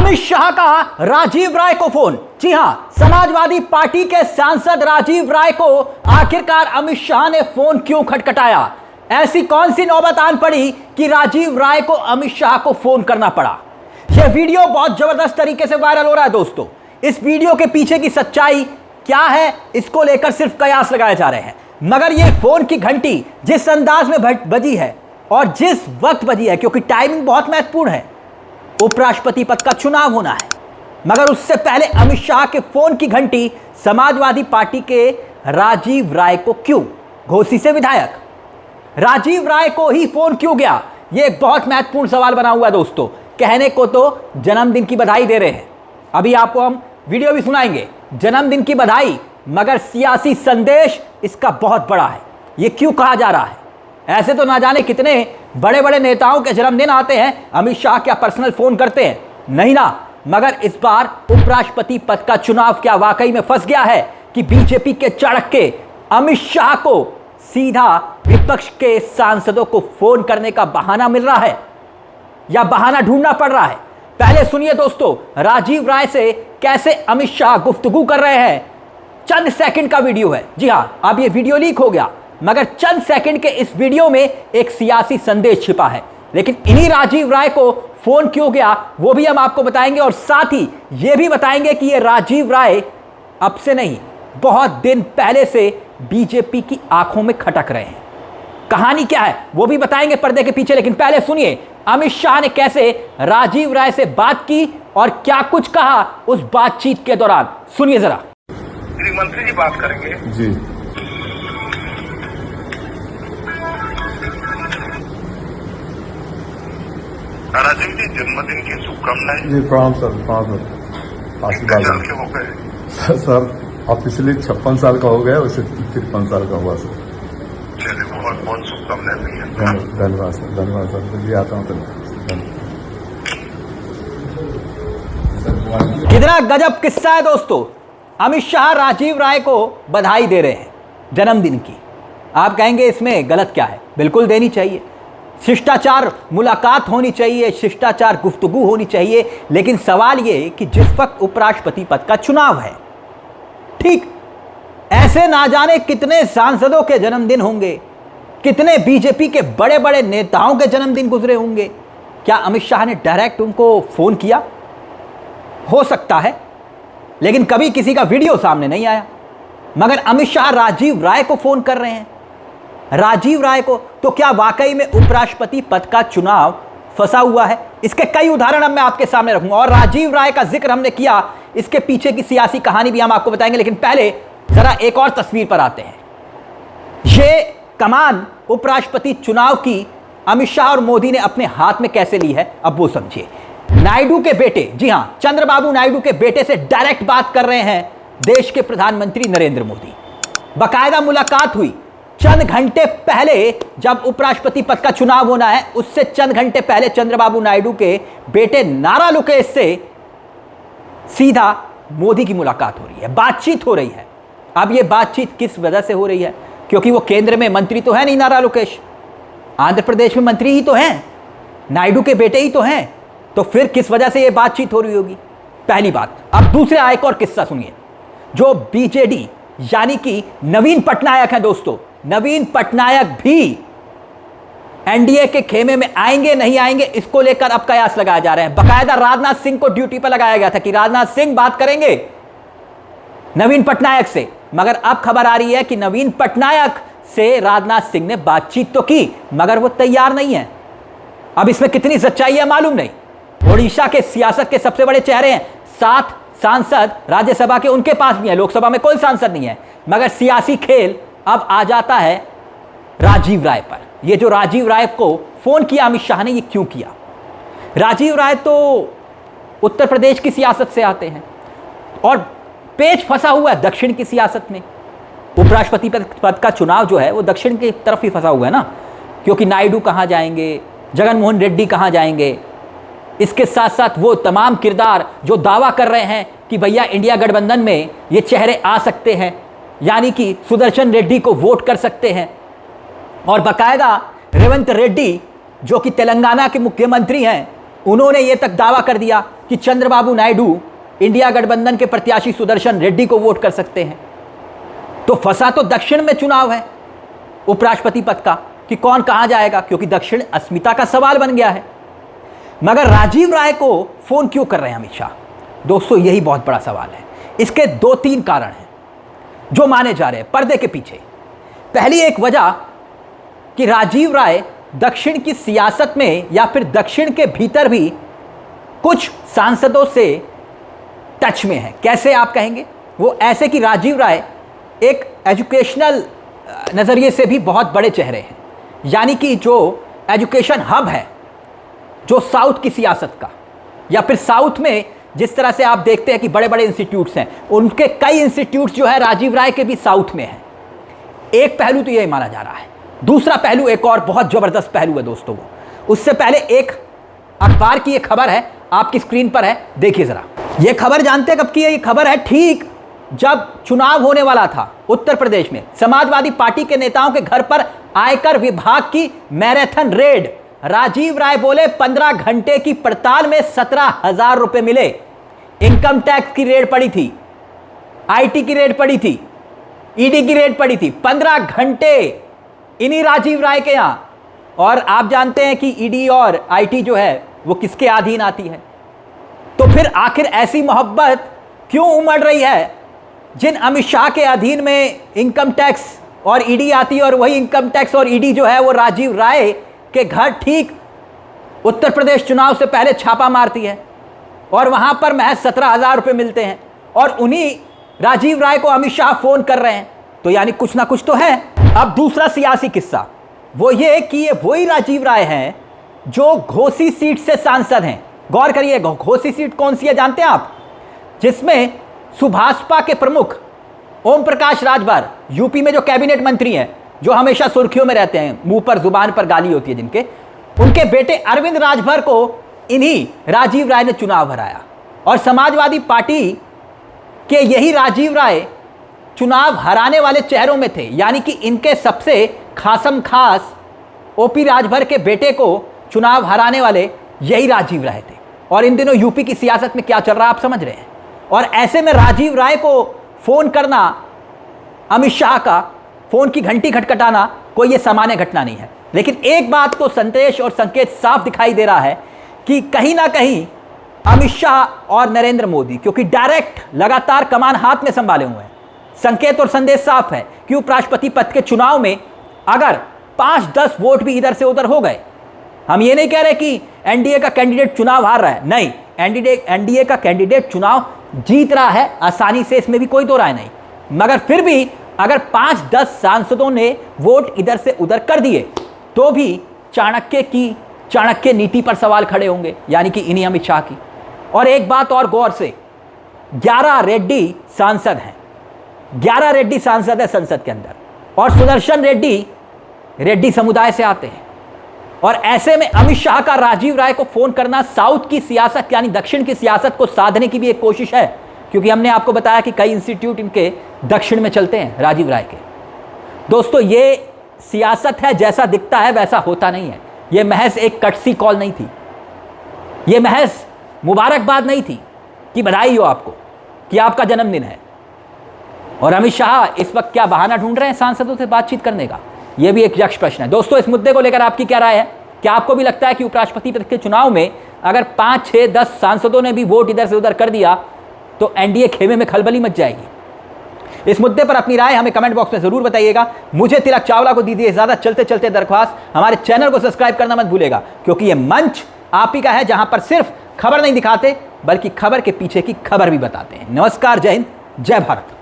अमित शाह का राजीव राय को फोन। जी हां, समाजवादी पार्टी के सांसद राजीव राय को आखिरकार अमित शाह ने फोन क्यों खटखटाया? ऐसी कौन सी नौबत आन पड़ी कि राजीव राय को अमित शाह को फोन करना पड़ा? यह वीडियो बहुत जबरदस्त तरीके से वायरल हो रहा है दोस्तों। इस वीडियो के पीछे की सच्चाई क्या है, इसको लेकर सिर्फ कयास लगाए जा रहे हैं, मगर यह फोन की घंटी जिस अंदाज में बजी है और जिस वक्त बजी है, क्योंकि टाइमिंग बहुत महत्वपूर्ण है, उपराष्ट्रपति पद का चुनाव होना है, मगर उससे पहले अमित शाह के फोन की घंटी समाजवादी पार्टी के राजीव राय को क्यों? घोसी से विधायक राजीव राय को ही फोन क्यों गया? यह एक बहुत महत्वपूर्ण सवाल बना हुआ है दोस्तों। कहने को तो जन्मदिन की बधाई दे रहे हैं, अभी आपको हम वीडियो भी सुनाएंगे, जन्मदिन की बधाई, मगर सियासी संदेश इसका बहुत बड़ा है। यह क्यों कहा जा रहा है? ऐसे तो ना जाने कितने बड़े बड़े नेताओं के जन्मदिन आते हैं, अमित शाह क्या पर्सनल फोन करते हैं? नहीं ना, मगर इस बार उपराष्ट्रपति पद का चुनाव क्या वाकई में फंस गया है कि बीजेपी के चाणक्य अमित शाह को सीधा विपक्ष के सांसदों को फोन करने का बहाना मिल रहा है या बहाना ढूंढना पड़ रहा है? पहले सुनिए दोस्तों, राजीव राय से कैसे अमित शाह गुफ्तगू कर रहे हैं। चंद सेकंड का वीडियो है। जी हां, अब यह वीडियो लीक हो गया, मगर चंद सेकंड के इस वीडियो में एक सियासी संदेश छिपा है। लेकिन इन्हीं राजीव राय को फोन क्यों गया वो भी हम आपको बताएंगे, और साथ ही यह भी बताएंगे कि ये राजीव राय अब से नहीं, बहुत दिन पहले से बीजेपी की आंखों में खटक रहे हैं। कहानी क्या है वो भी बताएंगे पर्दे के पीछे, लेकिन पहले सुनिए अमित शाह ने कैसे राजीव राय से बात की और क्या कुछ कहा उस बातचीत के दौरान। सुनिए जरा। गृह मंत्री जी बात करेंगे जी। राजीव जी, जन्मदिन की शुभकामनाएं। जी प्रणाम सर, प्रणाम सर, आशीर्वाद। साल के हो गए सर ऑफिशियली 56 साल का हो गया, उससे 53 साल का हुआ सर। चलिए, बहुत बहुत शुभकामनाएं भैया। धन्यवाद सर, धन्यवाद सर। जल्दी आता हूँ धन्यवाद। कितना गजब किस्सा है दोस्तों। अमित शाह राजीव राय को बधाई दे रहे हैं जन्मदिन की। आप कहेंगे इसमें गलत क्या है? बिल्कुल देनी चाहिए, शिष्टाचार मुलाकात होनी चाहिए, शिष्टाचार गुफ्तगू होनी चाहिए। लेकिन सवाल यह कि जिस वक्त उपराष्ट्रपति पद का चुनाव है, ठीक ऐसे ना जाने कितने सांसदों के जन्मदिन होंगे, कितने बीजेपी के बड़े बड़े नेताओं के जन्मदिन गुजरे होंगे। क्या अमित शाह ने डायरेक्ट उनको फोन किया? हो सकता है, लेकिन कभी किसी का वीडियो सामने नहीं आया। मगर अमित शाह राजीव राय को फोन कर रहे हैं, राजीव राय को। तो क्या वाकई में उपराष्ट्रपति पद का चुनाव फंसा हुआ है? इसके कई उदाहरण अब मैं आपके सामने रखूंगा, और राजीव राय का जिक्र हमने किया, इसके पीछे की सियासी कहानी भी हम आपको बताएंगे। लेकिन पहले जरा एक और तस्वीर पर आते हैं। ये कमान उपराष्ट्रपति चुनाव की अमित शाह और मोदी ने अपने हाथ में कैसे ली है, अब वो समझिए। नायडू के बेटे, जी हां, चंद्रबाबू नायडू के बेटे से डायरेक्ट बात कर रहे हैं देश के प्रधानमंत्री नरेंद्र मोदी। बाकायदा मुलाकात हुई चंद घंटे पहले, जब उपराष्ट्रपति पद का चुनाव होना है उससे चंद घंटे पहले चंद्रबाबू नायडू के बेटे नारा लोकेश से सीधा मोदी की मुलाकात हो रही है, बातचीत हो रही है। अब यह बातचीत किस वजह से हो रही है? क्योंकि वो केंद्र में मंत्री तो है नहीं नारा लोकेश, आंध्र प्रदेश में मंत्री ही तो हैं, नायडू के बेटे ही तो हैं, तो फिर किस वजह से यह बातचीत हो रही होगी? पहली बात। अब दूसरे एक और किस्सा सुनिए। जो बीजेडी यानी कि नवीन पटनायक हैं दोस्तों, नवीन पटनायक भी एनडीए के खेमे में आएंगे नहीं आएंगे, इसको लेकर अब कयास लगाया जा रहे हैं। बाकायदा राजनाथ सिंह को ड्यूटी पर लगाया गया था कि राजनाथ सिंह बात करेंगे नवीन पटनायक से, मगर अब खबर आ रही है कि नवीन पटनायक से राजनाथ सिंह ने बातचीत तो की, मगर वो तैयार नहीं है। अब इसमें कितनी सच्चाई है मालूम नहीं। ओडिशा के सियासत के सबसे बड़े चेहरे हैं, 7 सांसद राज्यसभा के उनके पास भी है, लोकसभा में कोई सांसद नहीं है, मगर सियासी खेल अब आ जाता है राजीव राय पर। ये जो राजीव राय को फोन किया अमित शाह ने, ये क्यों किया? राजीव राय तो उत्तर प्रदेश की सियासत से आते हैं और पेच फंसा हुआ है दक्षिण की सियासत में। उपराष्ट्रपति पद का चुनाव जो है वो दक्षिण की तरफ ही फंसा हुआ है ना, क्योंकि नायडू कहाँ जाएंगे, जगनमोहन रेड्डी कहाँ जाएंगे। इसके साथ साथ वो तमाम किरदार जो दावा कर रहे हैं कि भैया इंडिया गठबंधन में ये चेहरे आ सकते हैं, यानी कि सुदर्शन रेड्डी को वोट कर सकते हैं, और बाकायदा रेवंत रेड्डी जो कि तेलंगाना के मुख्यमंत्री हैं, उन्होंने यह तक दावा कर दिया कि चंद्रबाबू नायडू इंडिया गठबंधन के प्रत्याशी सुदर्शन रेड्डी को वोट कर सकते हैं। तो फंसा तो दक्षिण में चुनाव है उपराष्ट्रपति पद का कि कौन कहां जाएगा, क्योंकि दक्षिण अस्मिता का सवाल बन गया है। मगर राजीव राय को फोन क्यों कर रहे हैं अमित शाह? दोस्तों यही बहुत बड़ा सवाल है। इसके 2-3 कारण हैं जो माने जा रहे हैं पर्दे के पीछे। पहली एक वजह कि राजीव राय दक्षिण की सियासत में या फिर दक्षिण के भीतर भी कुछ सांसदों से टच में है। कैसे आप कहेंगे? वो ऐसे कि राजीव राय एक एजुकेशनल नज़रिए से भी बहुत बड़े चेहरे हैं, यानी कि जो एजुकेशन हब है जो साउथ की सियासत का, या फिर साउथ में जिस तरह से आप देखते हैं कि बड़े बड़े इंस्टीट्यूट्स हैं, उनके कई इंस्टीट्यूट्स जो है राजीव राय के भी साउथ में हैं। एक पहलू तो यही माना जा रहा है। दूसरा पहलू एक और बहुत ज़बरदस्त पहलू है दोस्तों। वो उससे पहले एक अखबार की ये खबर है, आपकी स्क्रीन पर है, देखिए ज़रा। ये खबर जानते हैं कब की है? ये खबर है ठीक जब चुनाव होने वाला था उत्तर प्रदेश में। समाजवादी पार्टी के नेताओं के घर पर आयकर विभाग की मैराथन रेड। राजीव राय बोले 15 घंटे की पड़ताल में 17,000 रुपए मिले। इनकम टैक्स की रेड पड़ी थी, आईटी की रेड पड़ी थी, ईडी की रेड पड़ी थी। 15 घंटे इन्हीं राजीव राय के यहां। और आप जानते हैं कि ईडी और आईटी जो है वो किसके अधीन आती है। तो फिर आखिर ऐसी मोहब्बत क्यों उमड़ रही है जिन अमित शाह के अधीन में इनकम टैक्स और ईडी आती है, और वही इनकम टैक्स और ईडी जो है वो राजीव राय के घर ठीक उत्तर प्रदेश चुनाव से पहले छापा मारती है, और वहां पर महज 17,000 रुपये मिलते हैं, और उन्हीं राजीव राय को अमित शाह फोन कर रहे हैं। तो यानी कुछ ना कुछ तो है। अब दूसरा सियासी किस्सा वो ये कि ये वही राजीव राय हैं जो घोसी सीट से सांसद हैं। गौर करिए, घोसी सीट कौन सी है जानते हैं आप? जिसमें सुभाषपा के प्रमुख ओम प्रकाश राजभर, यूपी में जो कैबिनेट मंत्री हैं, जो हमेशा सुर्खियों में रहते हैं, मुंह पर जुबान पर गाली होती है जिनके, उनके बेटे अरविंद राजभर को इन्हीं राजीव राय ने चुनाव हराया। और समाजवादी पार्टी के यही राजीव राय चुनाव हराने वाले चेहरों में थे, यानी कि इनके सबसे खासम खास ओपी राजभर के बेटे को चुनाव हराने वाले यही राजीव राय थे। और इन दिनों यूपी की सियासत में क्या चल रहा है आप समझ रहे हैं। और ऐसे में राजीव राय को फोन करना, अमित शाह का फोन की घंटी खटखटाना कोई ये सामान्य घटना नहीं है। लेकिन एक बात तो संदेश और संकेत साफ दिखाई दे रहा है कि कहीं ना कहीं अमित शाह और नरेंद्र मोदी, क्योंकि डायरेक्ट लगातार कमान हाथ में संभाले हुए हैं, संकेत और संदेश साफ है कि उपराष्ट्रपति पद के चुनाव में अगर 5-10 वोट भी इधर से उधर हो गए, हम ये नहीं कह रहे कि एनडीए का कैंडिडेट चुनाव हार रहा है, नहीं, एनडीए का कैंडिडेट चुनाव जीत रहा है आसानी से, इसमें भी कोई दो राय नहीं। मगर फिर भी अगर 5-10 सांसदों ने वोट इधर से उधर कर दिए तो भी चाणक्य नीति पर सवाल खड़े होंगे, यानी कि इन्हीं अमित शाह की। और एक बात और गौर से, 11 रेड्डी सांसद हैं, 11 रेड्डी सांसद है संसद के अंदर, और सुदर्शन रेड्डी समुदाय से आते हैं। और ऐसे में अमित शाह का राजीव राय को फोन करना साउथ की सियासत यानी दक्षिण की सियासत को साधने की भी एक कोशिश है, क्योंकि हमने आपको बताया कि कई इंस्टीट्यूट इनके दक्षिण में चलते हैं राजीव राय के। दोस्तों ये सियासत है, जैसा दिखता है वैसा होता नहीं है। ये महज एक कटसी कॉल नहीं थी, ये महज मुबारकबाद नहीं थी कि बधाई हो आपको कि आपका जन्मदिन है। और अमित शाह इस वक्त क्या बहाना ढूंढ रहे हैं सांसदों से बातचीत करने का, यह भी एक यक्ष प्रश्न है। दोस्तों इस मुद्दे को लेकर आपकी क्या राय है? क्या आपको भी लगता है कि उपराष्ट्रपति पद के चुनाव में अगर 5, 6, 10 सांसदों ने भी वोट इधर से उधर कर दिया तो एनडीए खेमे में खलबली मच जाएगी? इस मुद्दे पर अपनी राय हमें कमेंट बॉक्स में जरूर बताइएगा। मुझे तिलक चावला को दीजिए ज्यादा चलते चलते दरख्वास्त, हमारे चैनल को सब्सक्राइब करना मत भूलेगा, क्योंकि यह मंच आप ही का है जहां पर सिर्फ खबर नहीं दिखाते बल्कि खबर के पीछे की खबर भी बताते हैं। नमस्कार, जय हिंद, जय भारत।